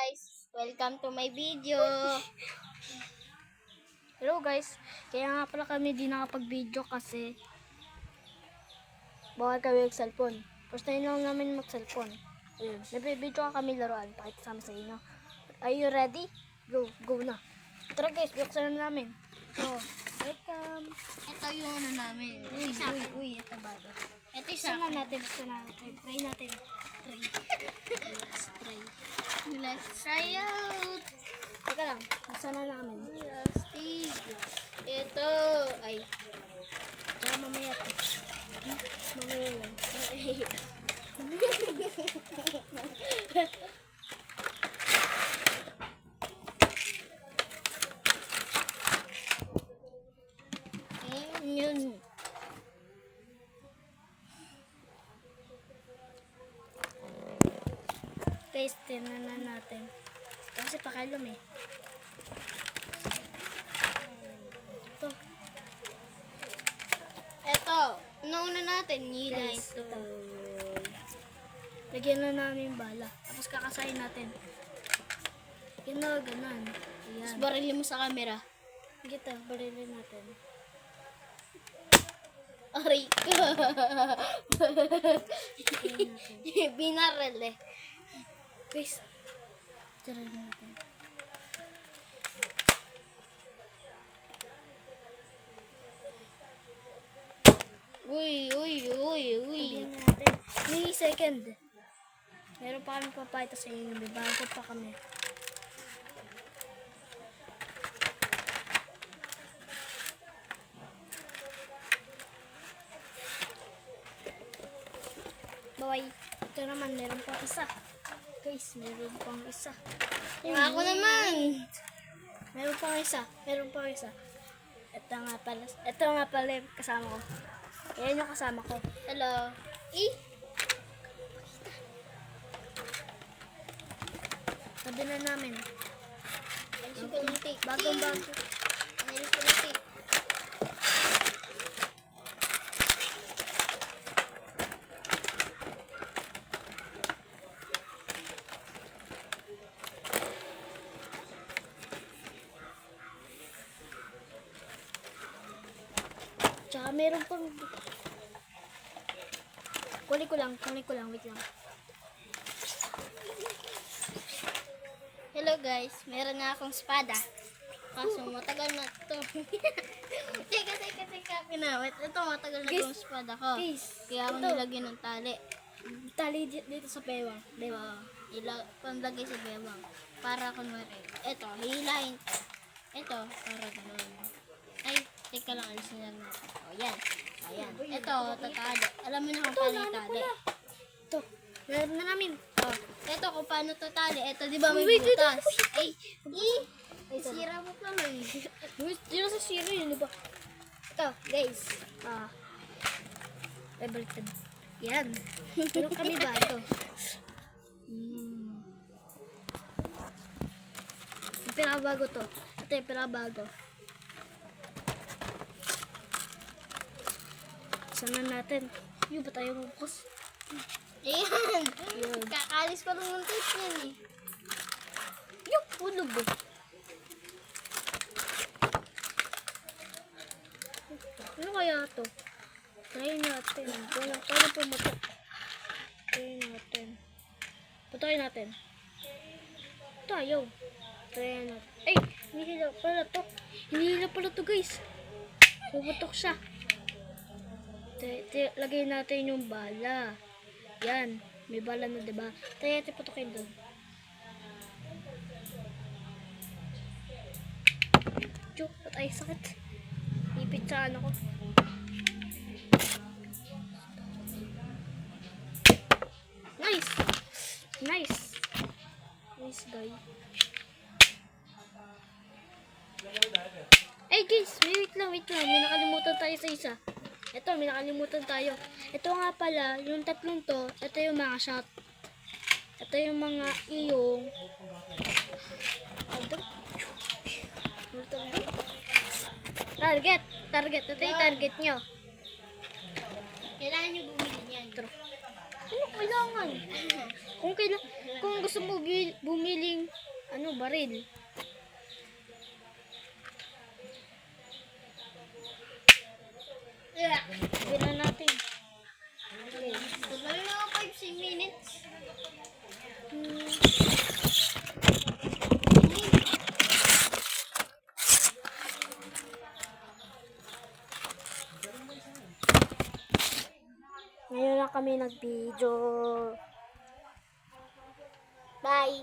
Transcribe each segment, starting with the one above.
guys! Welcome to my video! Hello guys, kaya nga pala kami di nakapag-video kasi bawal kami mag-cellphone. First time lang namin mag-cellphone. Ayun, nabibidyo ka kami laruan, pakita sa inyo. Are you ready? Go na. Tara guys, buksan na namin. So, welcome. Ito yung ano namin. Uy, ito bago. Ito yung Buksan na natin. Try natin. Let's try out! Teka lang, buksan na namin. Plastic. Ito. Ay. Tsaka mamaya to. Mamaya lang. Yun. Guys, tinanan natin. Kasi pakialam eh. Ito. Ito. Nauna natin. Nila Guys, ito. Lagyan na namin bala. Tapos kakasayin natin. Yan na, ganun. Tapos Ayan. barilin mo sa camera. Gita, barilin natin. Aray ko. Barilin natin. Binaril eh. Guys, tirahin natin. Uy. Lagyan natin. May second. Meron pa kami papayta sa inyo. May bago pa kami. Bye. Ito naman, meron pang isa. Guys, meron pang isa. Ako naman. Meron pang isa. Ito nga pala yung kasama ko. Ayan yung kasama ko. Hello. Sabi na namin. Ayos ko ng take. Bagong bago. Ayos ko ng take. Tsaka meron pang... Kunin ko lang, wait lang. Hello guys, meron nga akong espada. Kaso matagal na to. Teka, pinawit. Ito matagal na Guys, tong espada ko. Guys, Kaya ako ito. nilagyan ng tali. Tali dito sa bewang. Panlagay sa bewang. Para kunwari. Ito, hihilahin ko. Ito, para gano'n. Ay, teka lang, alisin lang natin. O, yan. Ayan. Ito, tatali. Alam mo na kung paano itali. Ito, meron na namin. Oh, ito kung paano tatali. Ito, di ba may Wait, butas? Ay, sira mo pa man. Dito sa zero yun, diba? Ito, guys. Ay, baliktad. Yan. Meron kami ba ito? Yung pinakabago to. Ito yung pinakabago. Sana natin. Yung ba tayo mabukas? Ayan. Yun. Kakalis pa rin ng tape niyan eh. Yung hulog eh. Ano kaya to? Try natin. Paano pumatok? Try natin. Patayin natin. Tayo. Try natin. Ay! Hinihila pala to. Hinihila pala to guys. Puputok siya. Lagay natin yung bala. Yan. May bala na diba? Tayo natin putokin doon. Chuk, patay sakit. Ipit sa ano ko. Nice! Nice guy. Hey guys, wait lang. May nakalimutan tayo sa isa. May nakalimutan tayo. Ito nga pala, yung tatlong to, ito yung mga shot. Ito yung mga iyong target. Ito yung target nyo. Kailangan nyo bumili niyan. Ano kailangan? Kung gusto mo bumiling baril. Bilan natin. Okay. Tagal na ako 5 minutes. Ngayon na kami nag-video. Bye.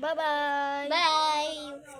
Bye-bye! Bye.